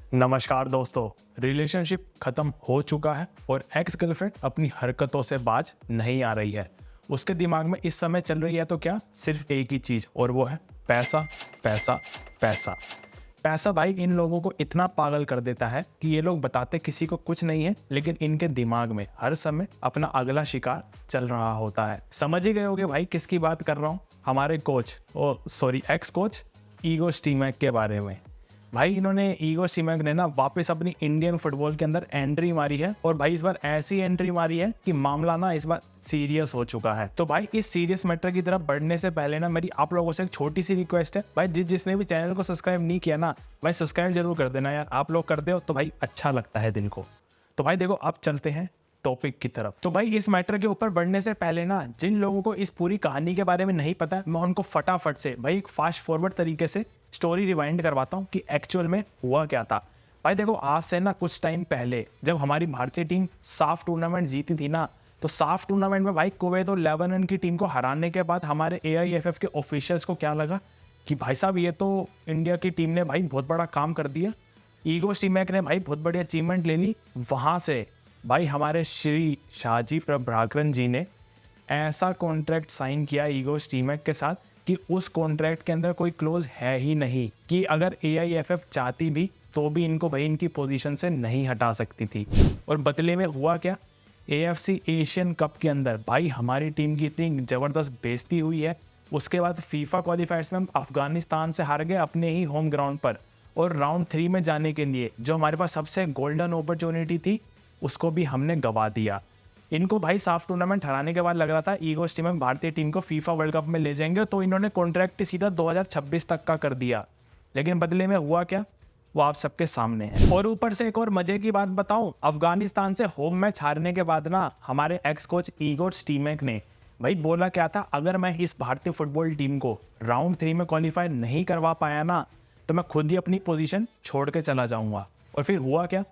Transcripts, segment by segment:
नमस्कार दोस्तों। रिलेशनशिप खत्म हो चुका है और एक्स गर्लफ्रेंड अपनी हरकतों से बाज नहीं आ रही है। उसके दिमाग में इस समय चल रही है तो क्या, सिर्फ एक ही चीज, और वो है पैसा पैसा पैसा। पैसा भाई इन लोगों को इतना पागल कर देता है कि ये लोग बताते किसी को कुछ नहीं है, लेकिन इनके दिमाग में हर समय अपना अगला शिकार चल रहा होता है। समझ ही गए होगे भाई किसकी बात कर रहा हूँ, हमारे coach, x coach ego Stimac के बारे में। भाई इन्होंने ईगो स्टीमैक ने ना वापस अपनी इंडियन फुटबॉल के अंदर एंट्री मारी है, और भाई इस बार ऐसी एंट्री मारी है कि मामला ना इस बार सीरियस हो चुका है। तो भाई इस सीरियस मैटर की तरफ बढ़ने से पहले ना मेरी आप लोगों से एक छोटी सी रिक्वेस्ट है भाई, जिसने भी चैनल को सब्सक्राइब नहीं किया ना भाई सब्सक्राइब जरूर कर देना यार। आप लोग कर दो तो भाई अच्छा लगता है दिल को। तो भाई देखो अब चलते हैं टॉपिक की तरफ। तो भाई इस मैटर के ऊपर बढ़ने से पहले ना जिन लोगों को इस पूरी कहानी के बारे में नहीं पता, मैं उनको फटाफट से भाई एक फास्ट फॉरवर्ड तरीके से स्टोरी रिवाइंड करवाता हूँ कि एक्चुअल में हुआ क्या था। भाई देखो आज से ना कुछ टाइम पहले जब हमारी भारतीय टीम साफ टूर्नामेंट जीती थी ना, तो साफ टूर्नामेंट में भाई कुवैत और लेबनान की टीम को हराने के बाद हमारे AIFF के ऑफिशियल्स को क्या लगा कि भाई साहब ये तो इंडिया की टीम ने भाई बहुत बड़ा काम कर दिया, ईगो स्टीमैक ने भाई बहुत बड़ी अचीवमेंट ले ली। वहाँ से भाई हमारे श्री शाहजी प्रभाकरन जी ने ऐसा कॉन्ट्रैक्ट साइन किया ईगो स्टीमैक के साथ कि उस कॉन्ट्रैक्ट के अंदर कोई क्लोज है ही नहीं कि अगर AIFF चाहती भी तो भी इनको भाई इनकी पोजीशन से नहीं हटा सकती थी। और बदले में हुआ क्या, AFC एशियन कप के अंदर भाई हमारी टीम की इतनी ज़बरदस्त बेइज्जती हुई है। उसके बाद फीफा क्वालिफायर्स में हम अफगानिस्तान से हार गए अपने ही होम ग्राउंड पर, और राउंड 3 में जाने के लिए जो हमारे पास सबसे गोल्डन अपॉर्चुनिटी थी उसको भी हमने गवा दिया। इनको भाई साफ टूर्नामेंट हराने के बाद लग रहा था ईगो स्टीमैक भारतीय टीम को फीफा वर्ल्ड कप में ले जाएंगे, तो इन्होंने कॉन्ट्रैक्ट सीधा 2026 तक का कर दिया। लेकिन बदले में हुआ क्या, वो आप सबके सामने है। और ऊपर से एक और मजे की बात बताऊं, अफगानिस्तान से होम मैच हारने के बाद ना हमारे एक्स कोच ईगो स्टीमैक ने भाई बोला क्या था, अगर मैं इस भारतीय फुटबॉल टीम को राउंड 3 में क्वालिफाई नहीं करवा पाया ना तो मैं खुद ही अपनी पोजीशन छोड़ के चला जाऊंगा। और फिर हुआ क्या,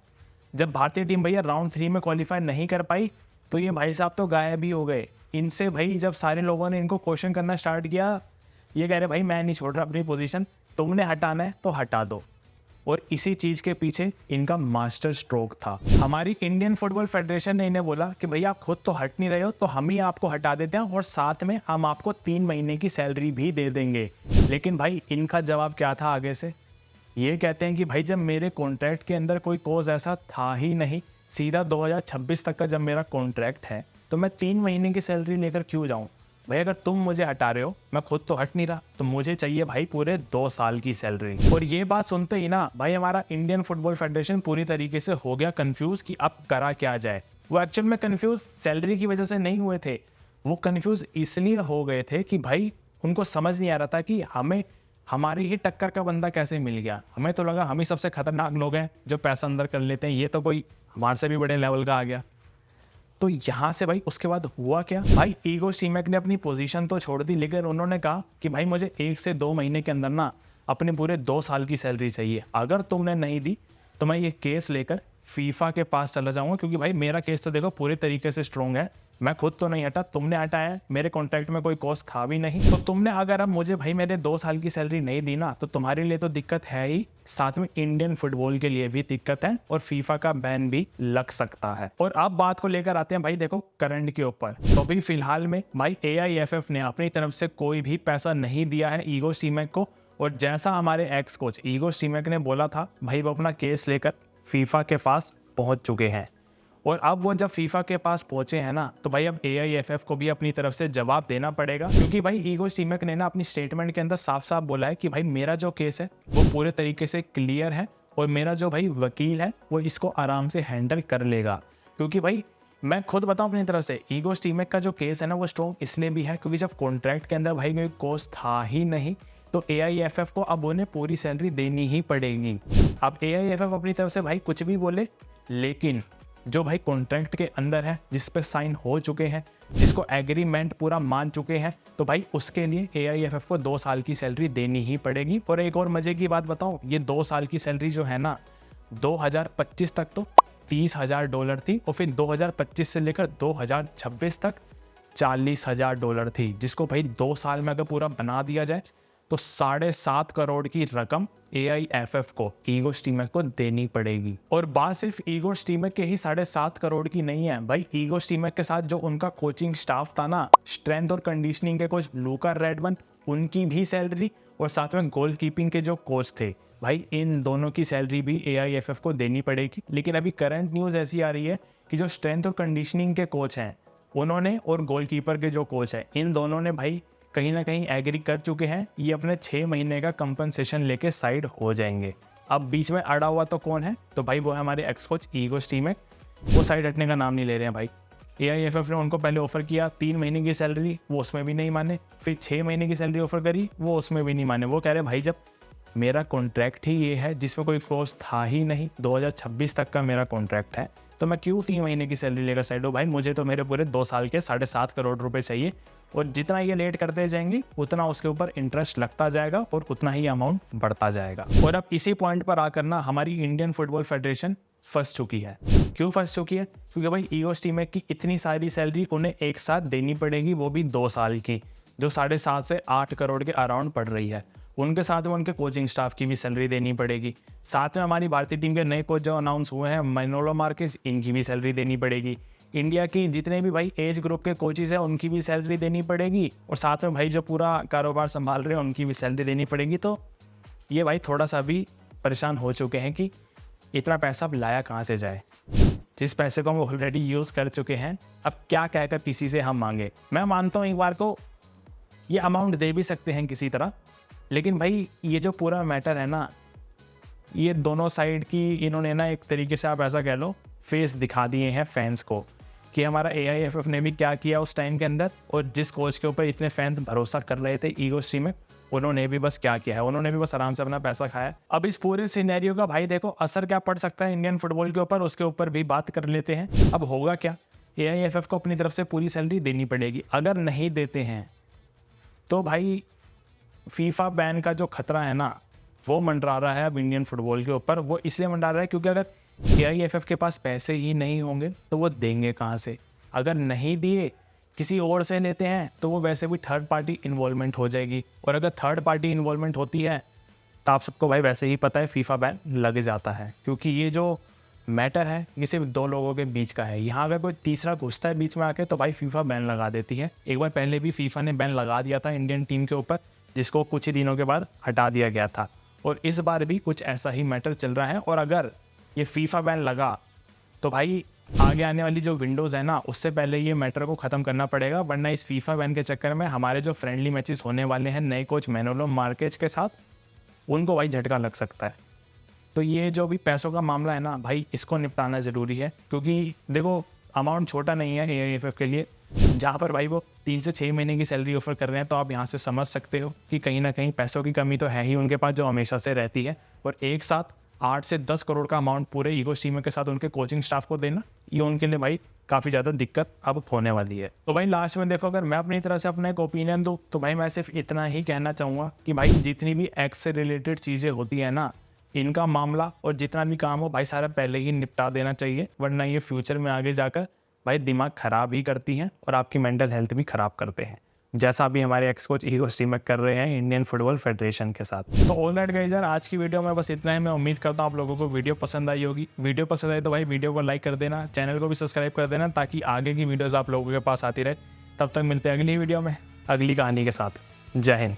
जब भारतीय टीम भैया राउंड 3 में क्वालिफाई नहीं कर पाई तो ये भाई साहब तो गायब ही हो गए। इनसे भाई जब सारे लोगों ने इनको क्वेश्चन करना स्टार्ट किया, ये कह रहे भाई मैं नहीं छोड़ रहा अपनी पोजीशन, तुमने हटाना है तो हटा दो। और इसी चीज के पीछे इनका मास्टर स्ट्रोक था। हमारी इंडियन फुटबॉल फेडरेशन ने इन्हें बोला कि भैया आप खुद तो हट नहीं रहे हो तो हम ही आपको हटा देते हैं, और साथ में हम आपको 3 महीने की सैलरी भी दे देंगे। लेकिन भाई इनका जवाब क्या था आगे से, ये कहते हैं कि भाई जब मेरे कॉन्ट्रैक्ट के अंदर कोई क्लोज ऐसा था ही नहीं, सीधा 2026 तक का जब मेरा कॉन्ट्रैक्ट है तो मैं 3 महीने की सैलरी लेकर क्यों जाऊं। भाई अगर तुम मुझे हटा रहे हो, मैं खुद तो हट नहीं रहा, तो मुझे चाहिए भाई पूरे 2 साल की सैलरी। और ये बात सुनते ही ना भाई हमारा इंडियन फुटबॉल फेडरेशन पूरी तरीके से हो गया कंफ्यूज कि अब करा क्या जाए। वो एक्चुअल में कंफ्यूज सैलरी की वजह से नहीं हुए थे, वो कंफ्यूज इसलिए हो गए थे कि भाई उनको समझ नहीं आ रहा था कि हमें हमारी ही टक्कर का बंदा कैसे मिल गया। हमें तो लगा हम ही सबसे खतरनाक लोग हैं जो पैसा अंदर कर लेते हैं, ये तो कोई हमारे से भी बड़े लेवल का आ गया। तो यहाँ से भाई उसके बाद हुआ क्या, भाई ईगो स्टीमैक ने अपनी पोजीशन तो छोड़ दी, लेकिन उन्होंने कहा कि भाई मुझे 1 से 2 महीने के अंदर ना अपने पूरे 2 साल की सैलरी चाहिए। अगर तुमने नहीं दी तो मैं ये केस लेकर फीफा के पास चला जाऊंगा, क्योंकि भाई मेरा केस तो देखो पूरे तरीके से स्ट्रॉन्ग है। मैं खुद तो नहीं हटा, तुमने हटाया है, मेरे कॉन्ट्रैक्ट में कोई कॉस्ट था भी नहीं। तो तुमने अगर अब मुझे भाई मेरे 2 साल की सैलरी नहीं दी ना तो तुम्हारे लिए तो दिक्कत है ही, साथ में इंडियन फुटबॉल के लिए भी दिक्कत है, और फीफा का बैन भी लग सकता है। और अब बात को लेकर आते हैं भाई देखो करंट के ऊपर। तो अभी फिलहाल में भाई AIFF ने अपनी तरफ से कोई भी पैसा नहीं दिया है ईगो स्टीमैक को, और जैसा हमारे एक्स कोच ईगो स्टीमैक ने बोला था भाई वो अपना केस लेकर फीफा के पास पहुंच चुके हैं। और अब वो जब फीफा के पास पहुंचे हैं ना तो भाई अब AIFF को भी अपनी तरफ से जवाब देना पड़ेगा, क्योंकि भाई ईगो स्टीमैक ने ना अपनी स्टेटमेंट के अंदर साफ साफ बोला है कि भाई मेरा जो केस है वो पूरे तरीके से क्लियर है, और मेरा जो भाई वकील है वो इसको आराम से हैंडल कर लेगा। क्योंकि भाई मैं खुद बताऊं अपनी तरफ से, ईगो स्टीमैक का जो केस है ना वो स्ट्रॉन्ग इसलिए भी है क्योंकि जब कॉन्ट्रैक्ट के अंदर भाई कोई कॉस्ट था ही नहीं तो AIFF को अब उन्हें पूरी सैलरी देनी ही पड़ेगी। अब AIFF अपनी तरफ से भाई कुछ भी बोले, लेकिन जो भाई कॉन्ट्रैक्ट के अंदर है, जिस पे साइन हो चुके हैं, जिसको एग्रीमेंट पूरा मान चुके हैं, तो भाई उसके लिए AIFF को 2 साल की सैलरी देनी ही पड़ेगी। और एक और मजे की बात बताऊं, ये 2 साल की सैलरी जो है ना 2025 तक तो $30,000 थी, और फिर 2025 से लेकर 2026 तक $40,000 थी, जिसको भाई 2 साल में अगर पूरा बना दिया जाए तो 7.5 करोड़ की रकम AIFF को, ईगो स्टीमर को देनी पड़ेगी। और बात सिर्फ ईगो स्टीमर के ही 7.5 करोड़ की नहीं है भाई, ईगो स्टीमर के साथ जो उनका कोचिंग स्टाफ था ना, स्ट्रेंथ और कंडीशनिंग के कोच लूका रेडमन, उनकी भी सैलरी, और साथ में गोल कीपिंग के जो कोच थे भाई, इन दोनों की सैलरी भी AIFF को देनी पड़ेगी। लेकिन अभी करंट न्यूज़ ऐसी आ रही है कि जो स्ट्रेंथ और कंडीशनिंग के कोच हैं उन्होंने, और गोलकीपर के जो कोच हैं, इन दोनों ने भाई कहीं ना कहीं एग्री कर चुके हैं, ये अपने 6 महीने का कंपनसेशन लेके साइड हो जाएंगे। अब बीच में अड़ा हुआ तो कौन है, तो भाई वो है हमारे एक्स कोच ईगो स्टीमर। वो साइड हटने का नाम नहीं ले रहे हैं भाई। AIFF ने उनको पहले ऑफर किया 3 महीने की सैलरी, वो उसमें भी नहीं माने। फिर 6 महीने की सैलरी ऑफर करी, वो उसमें भी नहीं माने। वो कह रहे भाई जब मेरा कॉन्ट्रैक्ट ही ये है जिसमें कोई क्लोज था ही नहीं, 2026 तक का मेरा कॉन्ट्रैक्ट है, तो मैं क्यों 3 महीने की सैलरी लेकर साइड हो। भाई मुझे तो मेरे पूरे 2 साल के 7.5 करोड़ रुपए चाहिए, और जितना ये लेट करते जाएंगे उतना उसके ऊपर इंटरेस्ट लगता जाएगा और उतना ही अमाउंट बढ़ता जाएगा। और अब इसी पॉइंट पर आकर ना हमारी इंडियन फुटबॉल फेडरेशन फंस चुकी है। क्यों फंस चुकी है? क्योंकि भाई ईगो स्टीमर की इतनी सारी सैलरी उन्हें एक साथ देनी पड़ेगी, वो भी 2 साल की, जो 7.5 से 8 करोड़ के अराउंड पड़ रही है। उनके साथ में उनके कोचिंग स्टाफ की भी सैलरी देनी पड़ेगी। साथ में हमारी भारतीय टीम के नए कोच जो अनाउंस हुए हैं, मैनोलो मार्केस, इनकी भी सैलरी देनी पड़ेगी। इंडिया की जितने भी भाई एज ग्रुप के कोचेज हैं उनकी भी सैलरी देनी पड़ेगी, और साथ में भाई जो पूरा कारोबार संभाल रहे हैं उनकी भी सैलरी देनी पड़ेगी। तो ये भाई थोड़ा सा भी परेशान हो चुके हैं कि इतना पैसा अब लाया कहाँ से जाए। जिस पैसे को हम ऑलरेडी यूज़ कर चुके हैं, अब क्या कहकर किसी से हम मांगे। मैं मानता हूँ एक बार को ये अमाउंट दे भी सकते हैं किसी तरह, लेकिन भाई ये जो पूरा मैटर है ना, ये दोनों साइड की इन्होंने ना एक तरीके से आप ऐसा कह लो फेस दिखा दिए हैं फैंस को, कि हमारा AIFF ने भी क्या किया उस टाइम के अंदर, और जिस कोच के ऊपर इतने फैंस भरोसा कर रहे थे ईगो स्टीमर, उन्होंने भी बस क्या किया है, उन्होंने भी बस आराम से अपना पैसा खाया। अब इस पूरे सिनेरियो का भाई देखो असर क्या पड़ सकता है इंडियन फुटबॉल के ऊपर, उसके ऊपर भी बात कर लेते हैं। अब होगा क्या, AIFF को अपनी तरफ से पूरी सैलरी देनी पड़ेगी। अगर नहीं देते हैं तो भाई फीफा बैन का जो खतरा है ना, वो मंडरा रहा है अब इंडियन फुटबॉल के ऊपर। वो इसलिए मंडरा रहा है क्योंकि अगर AIFF के पास पैसे ही नहीं होंगे तो वो देंगे कहाँ से। अगर नहीं दिए, किसी और से लेते हैं, तो वो वैसे भी थर्ड पार्टी इन्वॉल्वमेंट हो जाएगी, और अगर थर्ड पार्टी इन्वॉल्वमेंट होती है तो आप सबको भाई वैसे ही पता है फीफा बैन लग जाता है। क्योंकि ये जो मैटर है ये सिर्फ 2 लोगों के बीच का है। यहाँ अगर कोई तीसरा घुसता है बीच में आके तो भाई फीफा बैन लगा देती है। एक बार पहले भी फीफा ने बैन लगा दिया था इंडियन टीम के ऊपर, जिसको कुछ ही दिनों के बाद हटा दिया गया था, और इस बार भी कुछ ऐसा ही मैटर चल रहा है। और अगर ये फीफा बैन लगा तो भाई आगे आने वाली जो विंडोज़ है ना, उससे पहले ये मैटर को ख़त्म करना पड़ेगा, वरना इस फीफा बैन के चक्कर में हमारे जो फ्रेंडली मैचेस होने वाले हैं नए कोच मैनोलो मार्केज के साथ, उनको भाई झटका लग सकता है। तो ये जो भी पैसों का मामला है ना भाई, इसको निपटाना ज़रूरी है, क्योंकि देखो अमाउंट छोटा नहीं है AIFF के लिए। जहाँ पर भाई वो 3 से 6 महीने की सैलरी ऑफर कर रहे हैं, तो आप यहाँ से समझ सकते हो कि कहीं ना कहीं पैसों की कमी तो है ही उनके पास, जो हमेशा से रहती है। और एक साथ 8 से 10 करोड़ का अमाउंट पूरे ईगो स्टीमर के साथ उनके कोचिंग स्टाफ को देना, ये उनके लिए भाई काफ़ी ज़्यादा दिक्कत अब होने वाली है। तो भाई लास्ट में देखो, अगर मैं अपनी तरफ से अपना एक ओपिनियन दूँ तो भाई मैं सिर्फ इतना ही कहना चाहूँगा कि भाई जितनी भी एक्स से रिलेटेड चीज़ें होती है ना, इनका मामला और जितना भी काम हो भाई सारा पहले ही निपटा देना चाहिए, वरना ये फ्यूचर में आगे जाकर भाई दिमाग ख़राब ही करती हैं और आपकी मेंटल हेल्थ भी ख़राब करते हैं, जैसा अभी हमारे एक्स कोच ईगो स्टीमर कर रहे हैं इंडियन फुटबॉल फेडरेशन के साथ। तो ऑल राइट गाइस यार, आज की वीडियो में बस इतना ही। मैं उम्मीद करता हूँ आप लोगों को वीडियो पसंद आई होगी। वीडियो पसंद आई तो भाई वीडियो को लाइक कर देना, चैनल को भी सब्सक्राइब कर देना, ताकि आगे की वीडियोज़ आप लोगों के पास आती रहे। तब तक मिलते हैं अगली वीडियो में अगली कहानी के साथ। जय हिंद।